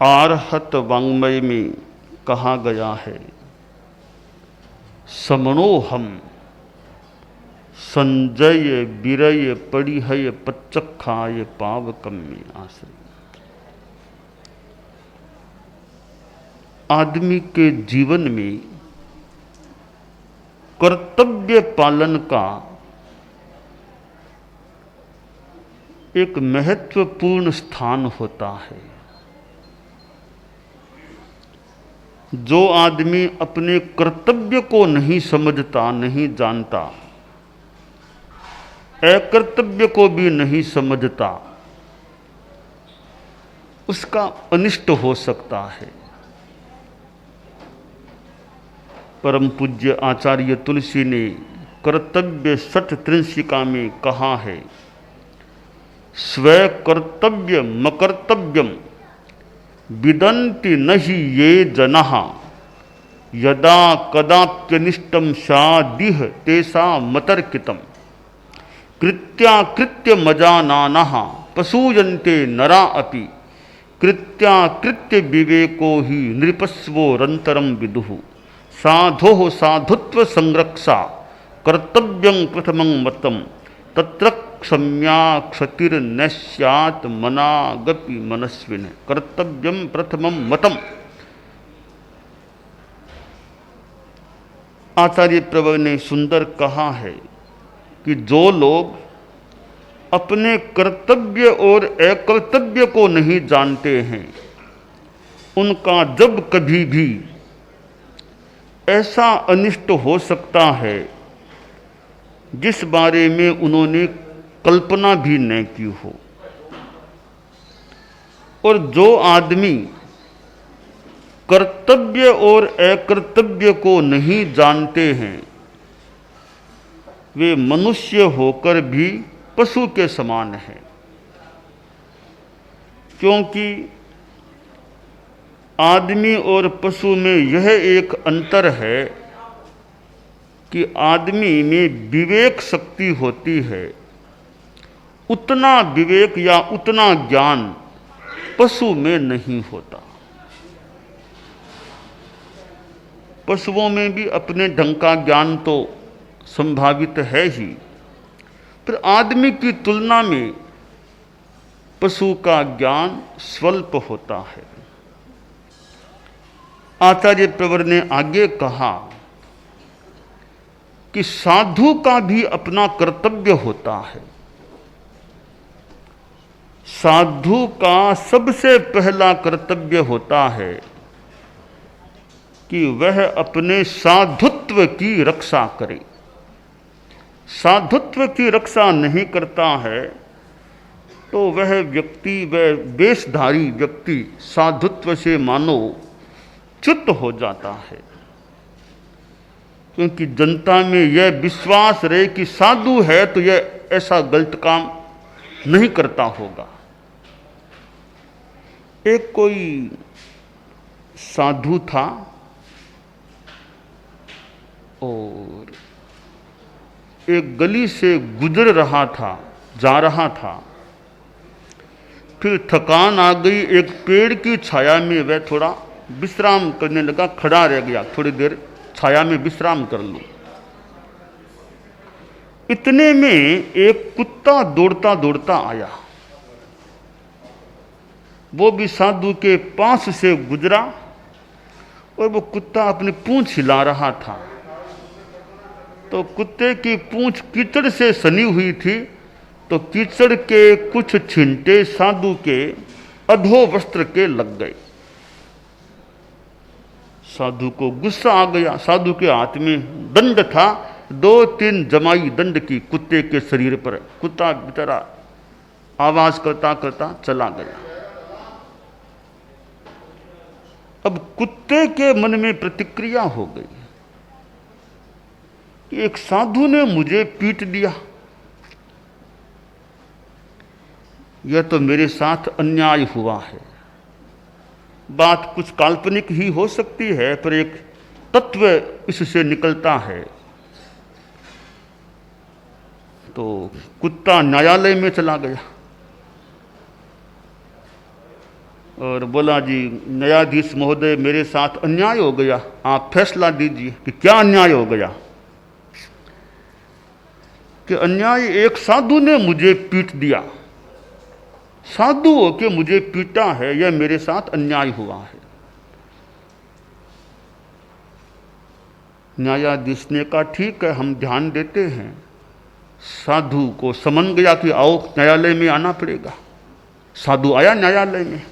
आर्हत वाङ्मय में कहा गया है, समणोहम संजय विरय परिहय पच्चखाय पावकम में आश्रय। आदमी के जीवन में कर्तव्य पालन का एक महत्वपूर्ण स्थान होता है। जो आदमी अपने कर्तव्य को नहीं समझता, नहीं जानता, अकर्तव्य को भी नहीं समझता, उसका अनिष्ट हो सकता है। परम पूज्य आचार्य तुलसी ने कर्तव्य षट त्रिंशिका में कहा है, स्व कर्तव्य मकर्तव्यम विदन्ति नहि ये जनः यदा कदाप्यनिष्टम शादिह तेषा मतर्कितम कृत्याकृत्य मजानानः पसूयन्ते नरा अपि कृत्याकृत्य विवेको हि नृपस्वोरन्तरं विदुः साधोः साधुत्व संरक्षा कर्तव्यं प्रथमं मतम तत्र क्षम्या क्षतिर्नश्यात् मनागपि मनस्विन कर्तव्यम प्रथमम मतम। आचार्य प्रवर ने सुंदर कहा है कि जो लोग अपने कर्तव्य और अकर्तव्य को नहीं जानते हैं, उनका जब कभी भी ऐसा अनिष्ट हो सकता है जिस बारे में उन्होंने कल्पना भी न की हो। और जो आदमी कर्तव्य और अकर्तव्य को नहीं जानते हैं, वे मनुष्य होकर भी पशु के समान हैं। क्योंकि आदमी और पशु में यह एक अंतर है कि आदमी में विवेक शक्ति होती है, उतना विवेक या उतना ज्ञान पशु में नहीं होता। पशुओं में भी अपने ढंग का ज्ञान तो संभावित है ही, पर आदमी की तुलना में पशु का ज्ञान स्वल्प होता है। आचार्य प्रवर ने आगे कहा कि साधु का भी अपना कर्तव्य होता है। साधु का सबसे पहला कर्तव्य होता है कि वह अपने साधुत्व की रक्षा करे। साधुत्व की रक्षा नहीं करता है तो वह व्यक्ति, वह वेशधारी व्यक्ति साधुत्व से मानो च्युत हो जाता है। क्योंकि जनता में यह विश्वास रहे कि साधु है तो यह ऐसा गलत काम नहीं करता होगा। एक कोई साधु था और एक गली से गुजर रहा था, जा रहा था। फिर थकान आ गई, एक पेड़ की छाया में वह थोड़ा विश्राम करने लगा, खड़ा रह गया, थोड़ी देर छाया में विश्राम कर लूं। इतने में एक कुत्ता दौड़ता दौड़ता आया। वो भी साधु के पास से गुजरा और वो कुत्ता अपनी पूंछ हिला रहा था। तो कुत्ते की पूंछ कीचड़ से सनी हुई थी, तो कीचड़ के कुछ छींटे साधु के अधो वस्त्र के लग गए। साधु को गुस्सा आ गया। साधु के हाथ में दंड था, 2-3 जमाई दंड की कुत्ते के शरीर पर। कुत्ता बेचारा आवाज करता करता चला गया। अब कुत्ते के मन में प्रतिक्रिया हो गई कि एक साधु ने मुझे पीट दिया, यह तो मेरे साथ अन्याय हुआ है। बात कुछ काल्पनिक ही हो सकती है, पर एक तत्व इससे निकलता है। तो कुत्ता न्यायालय में चला गया और बोला, जी न्यायाधीश महोदय मेरे साथ अन्याय हो गया, आप फैसला दीजिए कि क्या अन्याय हो गया। कि अन्याय, एक साधु ने मुझे पीट दिया, साधु होके मुझे पीटा है, यह मेरे साथ अन्याय हुआ है। न्यायाधीश ने कहा ठीक है, हम ध्यान देते हैं। साधु को समन गया कि आओ न्यायालय में आना पड़ेगा। साधु आया न्यायालय में,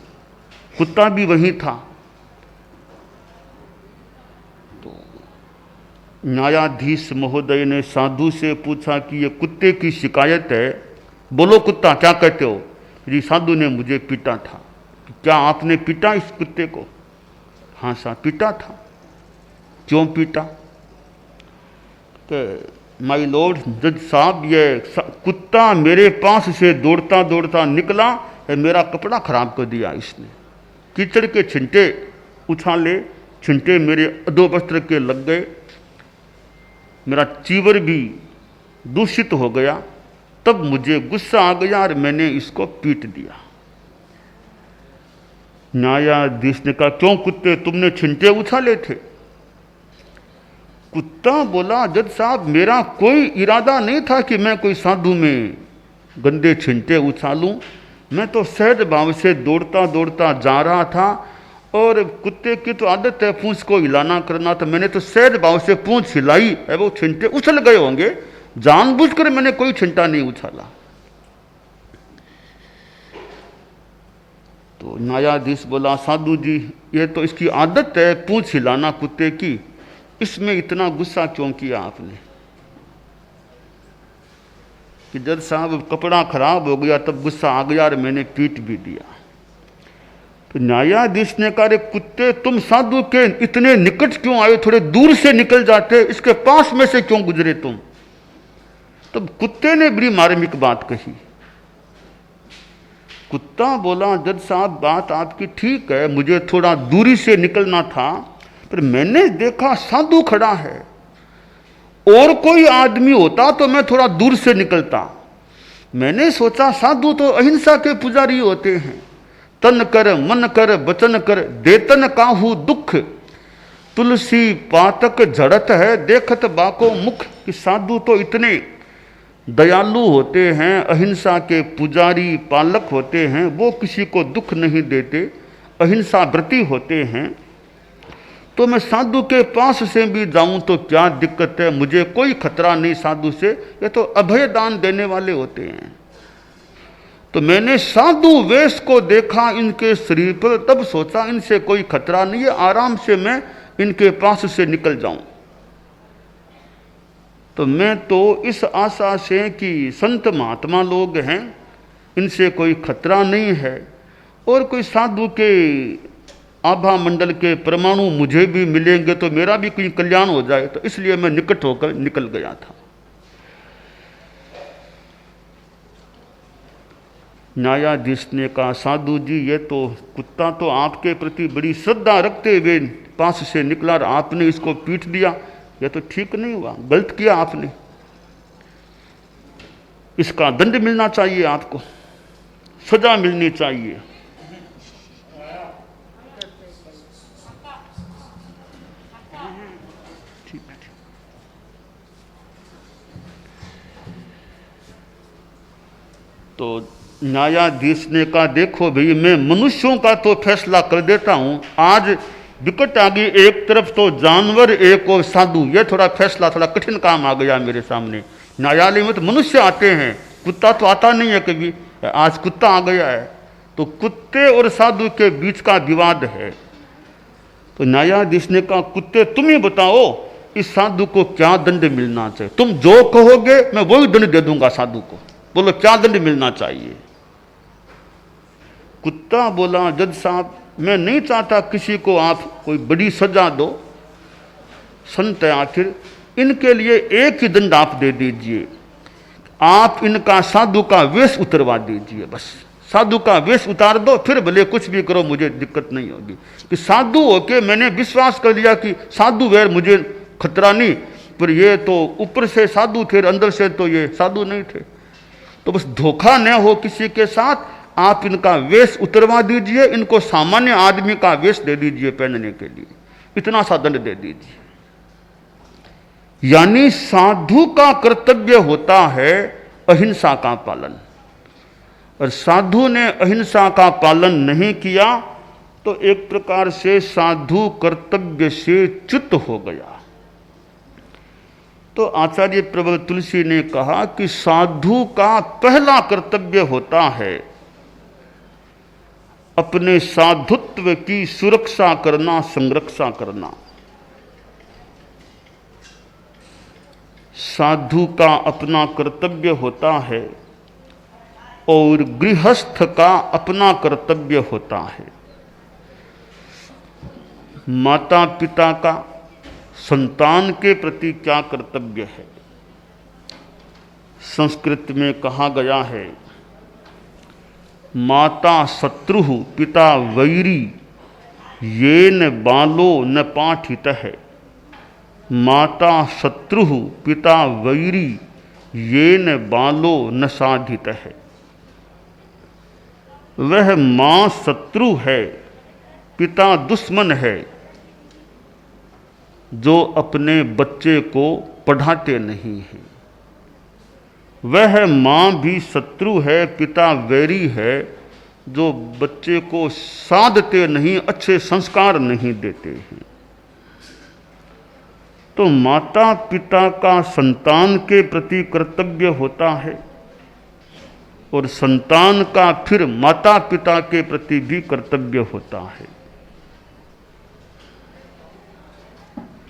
कुत्ता भी वहीं था। तो न्यायाधीश महोदय ने साधु से पूछा कि ये कुत्ते की शिकायत है, बोलो कुत्ता क्या कहते हो। जी साधु ने मुझे पीटा था। क्या आपने पीटा इस कुत्ते को। हाँ साहब पीटा था। क्यों पीटा। माय लॉर्ड जज साहब, ये कुत्ता मेरे पास से दौड़ता दौड़ता निकला है, मेरा कपड़ा खराब कर दिया इसने। कीचड़ के छिंटे उछाले, छिंटे मेरे अधोवस्त्र के लग गए, मेरा चीवर भी दूषित हो गया। तब मुझे गुस्सा आ गया और मैंने इसको पीट दिया। न्यायाधीश ने कहा क्यों कुत्ते, तुमने छिंटे उछाले थे। कुत्ता बोला जज साहब, मेरा कोई इरादा नहीं था कि मैं कोई साधु में गंदे छिंटे उछालूं। मैं तो सहज भाव से दौड़ता दौड़ता जा रहा था, और कुत्ते की तो आदत है पूंछ को हिलाना करना, तो मैंने तो सहज भाव से पूंछ हिलाई है, वो छिंटे उछल गए होंगे, जानबूझकर मैंने कोई छिंटा नहीं उछाला। तो न्यायाधीश बोला साधु जी, ये तो इसकी आदत है पूंछ हिलाना कुत्ते की, इसमें इतना गुस्सा क्यों किया आपने। कि जज साहब कपड़ा खराब हो गया, तब गुस्सा आ गया और मैंने पीट भी दिया। तो न्यायाधीश ने कहा कुत्ते, तुम साधु के इतने निकट क्यों आए, थोड़े दूर से निकल जाते, इसके पास में से क्यों गुजरे तुम। तब कुत्ते ने बड़ी मार्मिक बात कही। कुत्ता बोला जज साहब बात आपकी ठीक है, मुझे थोड़ा दूरी से निकलना था, पर मैंने देखा साधु खड़ा है, और कोई आदमी होता तो मैं थोड़ा दूर से निकलता। मैंने सोचा साधु तो अहिंसा के पुजारी होते हैं, तन कर मन कर वचन कर देतन काहू दुख, तुलसी पातक झड़त है देखत बाको मुख। कि साधु तो इतने दयालु होते हैं, अहिंसा के पुजारी पालक होते हैं, वो किसी को दुख नहीं देते, अहिंसा व्रती होते हैं। तो मैं साधु के पास से भी जाऊं तो क्या दिक्कत है, मुझे कोई खतरा नहीं साधु से, ये तो अभय दान देने वाले होते हैं। तो मैंने साधु वेश को देखा इनके शरीर पर, तब सोचा इनसे कोई खतरा नहीं है, आराम से मैं इनके पास से निकल जाऊं। तो मैं तो इस आशा से कि संत महात्मा लोग हैं, इनसे कोई खतरा नहीं है, और कोई साधु के आभा मंडल के परमाणु मुझे भी मिलेंगे तो मेरा भी कोई कल्याण हो जाए, तो इसलिए मैं निकट होकर निकल गया था। न्यायाधीश ने कहा साधु जी, ये तो कुत्ता तो आपके प्रति बड़ी श्रद्धा रखते हुए पास से निकला और आपने इसको पीट दिया, ये तो ठीक नहीं हुआ, गलत किया आपने, इसका दंड मिलना चाहिए, आपको सजा मिलनी चाहिए। तो न्यायाधीश ने कहा देखो भाई, मैं मनुष्यों का तो फैसला कर देता हूं, आज विकट आ गई, एक तरफ तो जानवर एक और साधु, ये थोड़ा फैसला थोड़ा कठिन काम आ गया मेरे सामने। न्यायालय में तो मनुष्य आते हैं, कुत्ता तो आता नहीं है कभी, आज कुत्ता आ गया है, तो कुत्ते और साधु के बीच का विवाद है। तो न्यायाधीश ने कहा कुत्ते तुम ही बताओ इस साधु को क्या दंड मिलना चाहिए, तुम जो कहोगे मैं वही दंड दे दूंगा साधु को, बोलो क्या दंड मिलना चाहिए। कुत्ता बोला जज साहब, मैं नहीं चाहता किसी को आप कोई बड़ी सजा दो, संत है आखिर, इनके लिए एक ही दंड आप दे दीजिए, आप इनका साधु का वेश उतरवा दीजिए, बस साधु का वेश उतार दो, फिर भले कुछ भी करो मुझे दिक्कत नहीं होगी। कि साधु होके मैंने विश्वास कर लिया कि साधु वैर मुझे खतरा नहीं, पर ये तो ऊपर से साधु थे, अंदर से तो ये साधु नहीं थे, तो बस धोखा न हो किसी के साथ, आप इनका वेश उतरवा दीजिए, इनको सामान्य आदमी का वेश दे दीजिए पहनने के लिए, इतना सा दंड दे दीजिए। यानी साधु का कर्तव्य होता है अहिंसा का पालन, और साधु ने अहिंसा का पालन नहीं किया तो एक प्रकार से साधु कर्तव्य से च्युत हो गया। तो आचार्य प्रबल तुलसी ने कहा कि साधु का पहला कर्तव्य होता है अपने साधुत्व की सुरक्षा करना, संरक्षा करना। साधु का अपना कर्तव्य होता है और गृहस्थ का अपना कर्तव्य होता है। माता पिता का संतान के प्रति क्या कर्तव्य है? संस्कृत में कहा गया है, माता शत्रु पिता वैरी येन बालो न पाठितः। माता शत्रु पिता वैरी येन बालो न साधितः। वह मां शत्रु है, पिता दुश्मन है, जो अपने बच्चे को पढ़ाते नहीं हैं। वह मां भी शत्रु है, पिता वैरी है, जो बच्चे को साधते नहीं, अच्छे संस्कार नहीं देते हैं। तो माता पिता का संतान के प्रति कर्तव्य होता है और संतान का फिर माता पिता के प्रति भी कर्तव्य होता है।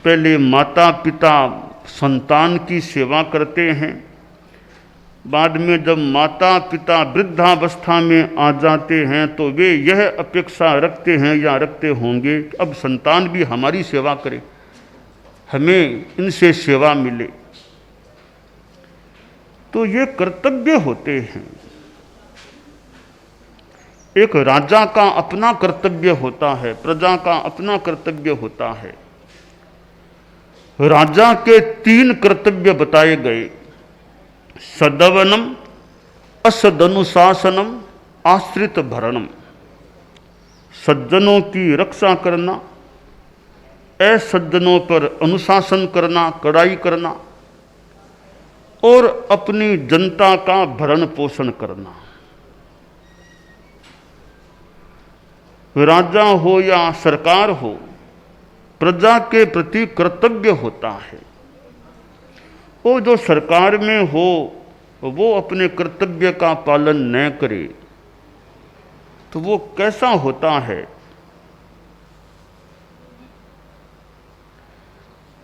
पहले माता पिता संतान की सेवा करते हैं, बाद में जब माता पिता वृद्धावस्था में आ जाते हैं तो वे यह अपेक्षा रखते हैं या रखते होंगे कि अब संतान भी हमारी सेवा करे, हमें इनसे सेवा मिले। तो ये कर्तव्य होते हैं। एक राजा का अपना कर्तव्य होता है, प्रजा का अपना कर्तव्य होता है। राजा के 3 कर्तव्य बताए गए, सदवनम, असदनुशासनम, आश्रित भरणम। सज्जनों की रक्षा करना, असज्जनों पर अनुशासन करना, कड़ाई करना, और अपनी जनता का भरण पोषण करना। राजा हो या सरकार हो, प्रजा के प्रति कर्तव्य होता है। वो जो सरकार में हो वो अपने कर्तव्य का पालन न करे तो वो कैसा होता है?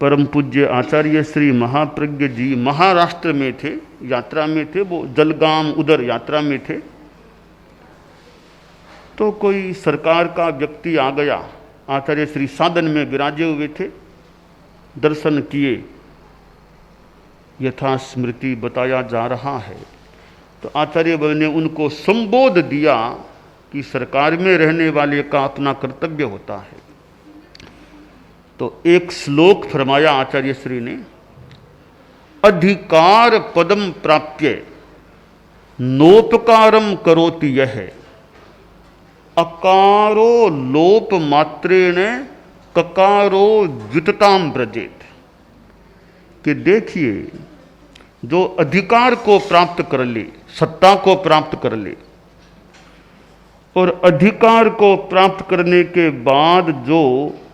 परम पूज्य आचार्य श्री महाप्रज्ञ जी महाराष्ट्र में थे, यात्रा में थे, वो जलगाम उधर यात्रा में थे। तो कोई सरकार का व्यक्ति आ गया, आचार्य श्री साधन में विराजे हुए थे, दर्शन किए, यथा स्मृति बताया जा रहा है। तो आचार्य ने उनको संबोध दिया कि सरकार में रहने वाले का अपना कर्तव्य होता है। तो एक श्लोक फरमाया आचार्य श्री ने, अधिकार पदम प्राप्य नोपकारम करोति यह अकारो लोप मात्रेण ककारो द्युतताम ब्रजेत। कि देखिए, जो अधिकार को प्राप्त कर ले, सत्ता को प्राप्त कर ले, और अधिकार को प्राप्त करने के बाद जो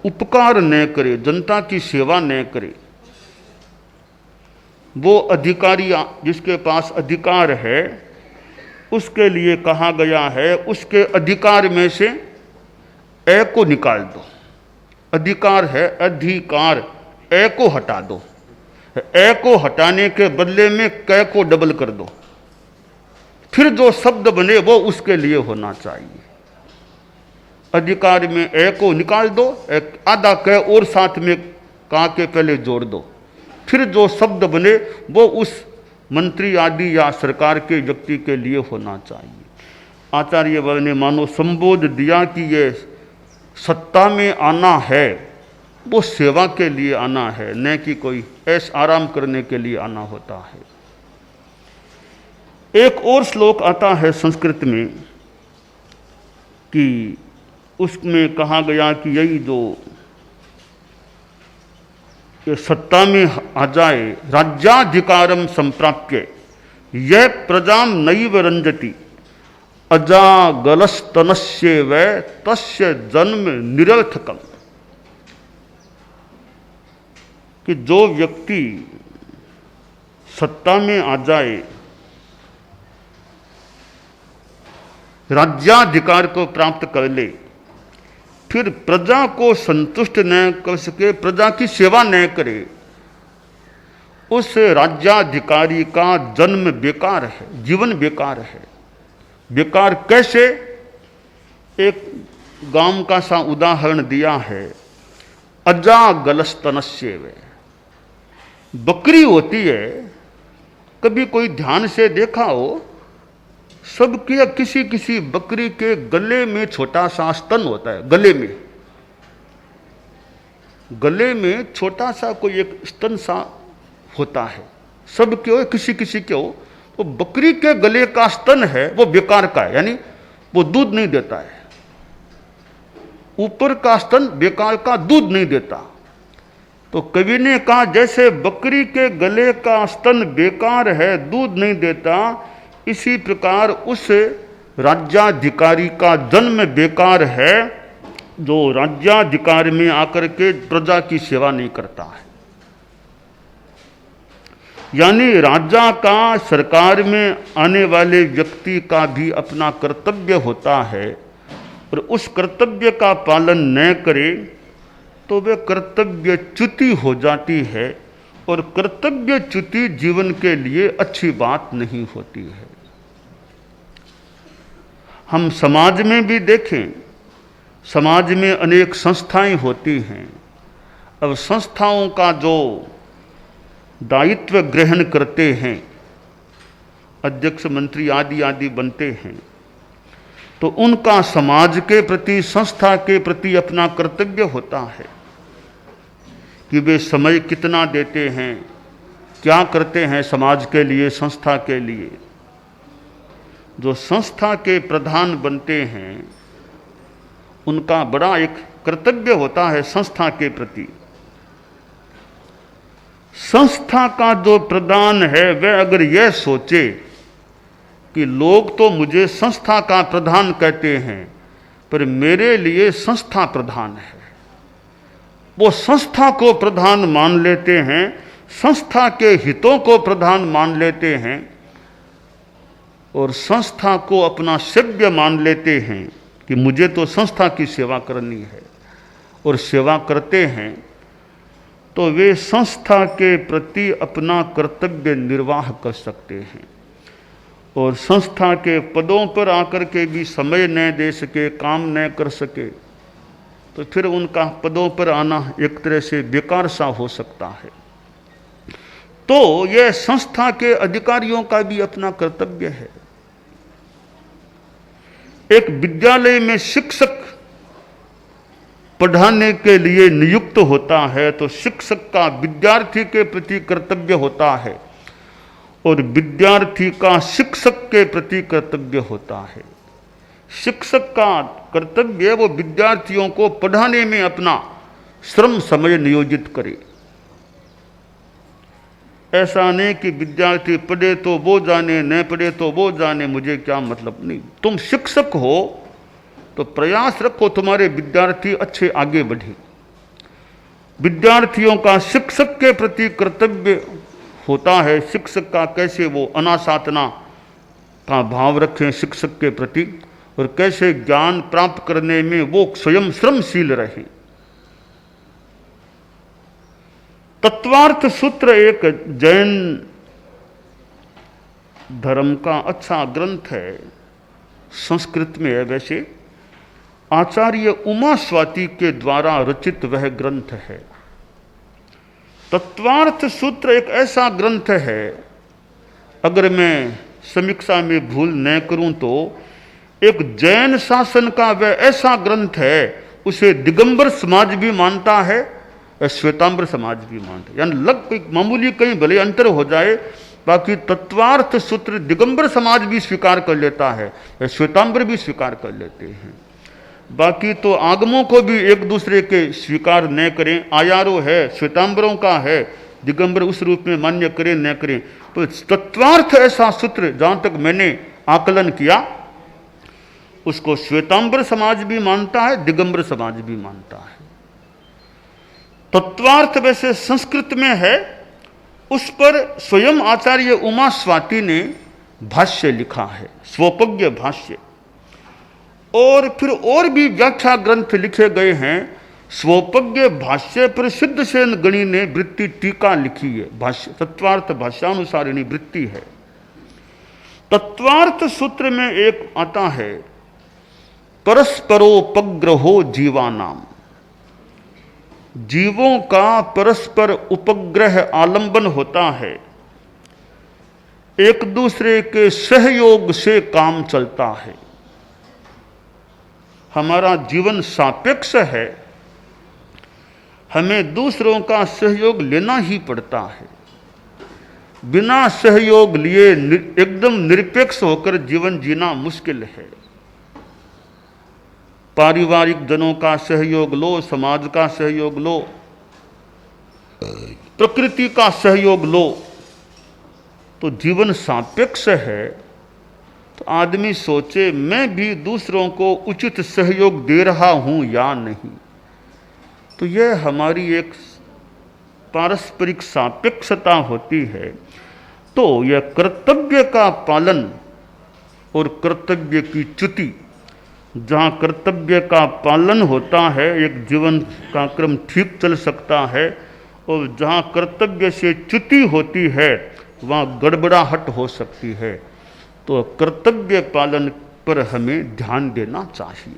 उपकार न करे, जनता की सेवा न करे, वो अधिकारी जिसके पास अधिकार है उसके लिए कहा गया है उसके अधिकार में से ए को निकाल दो। अधिकार है अधिकार, ए को हटा दो, ए को हटाने के बदले में कै को डबल कर दो, फिर जो शब्द बने वो उसके लिए होना चाहिए। अधिकार में ए को निकाल दो, एक आधा कै और साथ में का के पहले जोड़ दो, फिर जो शब्द बने वो उस मंत्री आदि या सरकार के व्यक्ति के लिए होना चाहिए। आचार्य वर्ग ने मानो संबोध दिया कि ये सत्ता में आना है वो सेवा के लिए आना है, न कि कोई ऐश आराम करने के लिए आना होता है। एक और श्लोक आता है संस्कृत में, कि उसमें कहा गया कि यही जो ये सत्ता में आ जाए, राज्याधिकारम संप्राप्य यह प्रजाम नैव रंजति अजागलस्तनस्य वै तस्य जन्म निरर्थकम। कि जो व्यक्ति सत्ता में आ जाए, राज्याधिकार को प्राप्त कर ले, फिर प्रजा को संतुष्ट न कर सके, प्रजा की सेवा न करे, उस राज्याधिकारी का जन्म बेकार है, जीवन बेकार है। बेकार कैसे? एक गांव का सा उदाहरण दिया है, अजागलस्तनस्य वै। बकरी होती है, कभी कोई ध्यान से देखा हो, सबके किसी किसी बकरी के गले में छोटा सा स्तन होता है, गले में छोटा सा कोई एक स्तन सा होता है, सबके हो किसी किसी के हो। तो बकरी के गले का स्तन है वो बेकार का है, यानी वो दूध नहीं देता है। ऊपर का स्तन बेकार का, दूध नहीं देता। तो कवि ने कहा जैसे बकरी के गले का स्तन बेकार है, दूध नहीं देता, इसी प्रकार उस राज्याधिकारी का जन्म बेकार है जो राज्याधिकार में आकर के प्रजा की सेवा नहीं करता है। यानी राजा का, सरकार में आने वाले व्यक्ति का भी अपना कर्तव्य होता है, और उस कर्तव्य का पालन न करे तो वे कर्तव्यच्युति हो जाती है, और कर्तव्यच्युति जीवन के लिए अच्छी बात नहीं होती है। हम समाज में भी देखें, समाज में अनेक संस्थाएं होती हैं। अब संस्थाओं का जो दायित्व ग्रहण करते हैं, अध्यक्ष, मंत्री आदि आदि बनते हैं, तो उनका समाज के प्रति, संस्था के प्रति अपना कर्तव्य होता है कि वे समय कितना देते हैं, क्या करते हैं समाज के लिए, संस्था के लिए। जो संस्था के प्रधान बनते हैं उनका बड़ा एक कर्तव्य होता है संस्था के प्रति। संस्था का जो प्रधान है वह अगर यह सोचे कि लोग तो मुझे संस्था का प्रधान कहते हैं, पर मेरे लिए संस्था प्रधान है, वो संस्था को प्रधान मान लेते हैं, संस्था के हितों को प्रधान मान लेते हैं, और संस्था को अपना सेव्य मान लेते हैं कि मुझे तो संस्था की सेवा करनी है, और सेवा करते हैं, तो वे संस्था के प्रति अपना कर्तव्य निर्वाह कर सकते हैं। और संस्था के पदों पर आकर के भी समय न दे सके, काम न कर सके, तो फिर उनका पदों पर आना एक तरह से बेकार सा हो सकता है। तो यह संस्था के अधिकारियों का भी अपना कर्तव्य है। एक विद्यालय में शिक्षक पढ़ाने के लिए नियुक्त होता है, तो शिक्षक का विद्यार्थी के प्रति कर्तव्य होता है, और विद्यार्थी का शिक्षक के प्रति कर्तव्य होता है। शिक्षक का कर्तव्य वो विद्यार्थियों को पढ़ाने में अपना श्रम समय नियोजित करे। ऐसा नहीं कि विद्यार्थी पढ़े तो वो जाने, न पढ़े तो वो जाने, मुझे क्या मतलब। नहीं, तुम शिक्षक हो तो प्रयास रखो तुम्हारे विद्यार्थी अच्छे आगे बढ़े। विद्यार्थियों का शिक्षक के प्रति कर्तव्य होता है, शिक्षक का कैसे वो अनासाधना का भाव रखें शिक्षक के प्रति, और कैसे ज्ञान प्राप्त करने में वो स्वयं श्रमशील रहें। तत्वार्थ सूत्र एक जैन धर्म का अच्छा ग्रंथ है, संस्कृत में है। वैसे आचार्य उमा स्वाति के द्वारा रचित वह ग्रंथ है। तत्वार्थ सूत्र एक ऐसा ग्रंथ है, अगर मैं समीक्षा में भूल न करूं तो एक जैन शासन का वह ऐसा ग्रंथ है, उसे दिगंबर समाज भी मानता है, श्वेतांबर समाज भी मानता है। यानी लगभग मामूली कहीं भले अंतर हो जाए, बाकी तत्वार्थ सूत्र दिगंबर समाज भी स्वीकार कर लेता है, श्वेतांबर भी स्वीकार कर लेते हैं। बाकी तो आगमों को भी एक दूसरे के स्वीकार न करें, आयारो है, श्वेतांबरों का है, दिगंबर उस रूप में मान्य करें न करें, तो तत्वार्थ ऐसा सूत्र जहां तक मैंने आकलन किया उसको श्वेतांबर समाज भी मानता है, दिगंबर समाज भी मानता है। तत्वार्थ वैसे संस्कृत में है, उस पर स्वयं आचार्य उमा स्वाति ने भाष्य लिखा है, स्वोपज्ञ भाष्य। और फिर और भी व्याख्या ग्रंथ लिखे गए हैं। स्वोपज्ञ भाष्य पर सिद्धसेन गणी ने वृत्ति टीका लिखी है, भाष्य तत्वार्थ भाष्यानुसारिणी वृत्ति है। तत्वार्थ सूत्र में एक आता है, परस्परोपग्रहो जीवानाम, जीवों का परस्पर उपग्रह आलंबन होता है, एक दूसरे के सहयोग से काम चलता है। हमारा जीवन सापेक्ष है, हमें दूसरों का सहयोग लेना ही पड़ता है। बिना सहयोग लिए एकदम निरपेक्ष होकर जीवन जीना मुश्किल है। पारिवारिक जनों का सहयोग लो, समाज का सहयोग लो, प्रकृति का सहयोग लो, तो जीवन सापेक्ष है। तो आदमी सोचे मैं भी दूसरों को उचित सहयोग दे रहा हूं या नहीं। तो यह हमारी एक पारस्परिक सापेक्षता होती है। तो यह कर्तव्य का पालन और कर्तव्य की च्युति, जहाँ कर्तव्य का पालन होता है एक जीवन का क्रम ठीक चल सकता है, और जहाँ कर्तव्य से च्युति होती है वहाँ गड़बड़ाहट हो सकती है। तो कर्तव्य पालन पर हमें ध्यान देना चाहिए।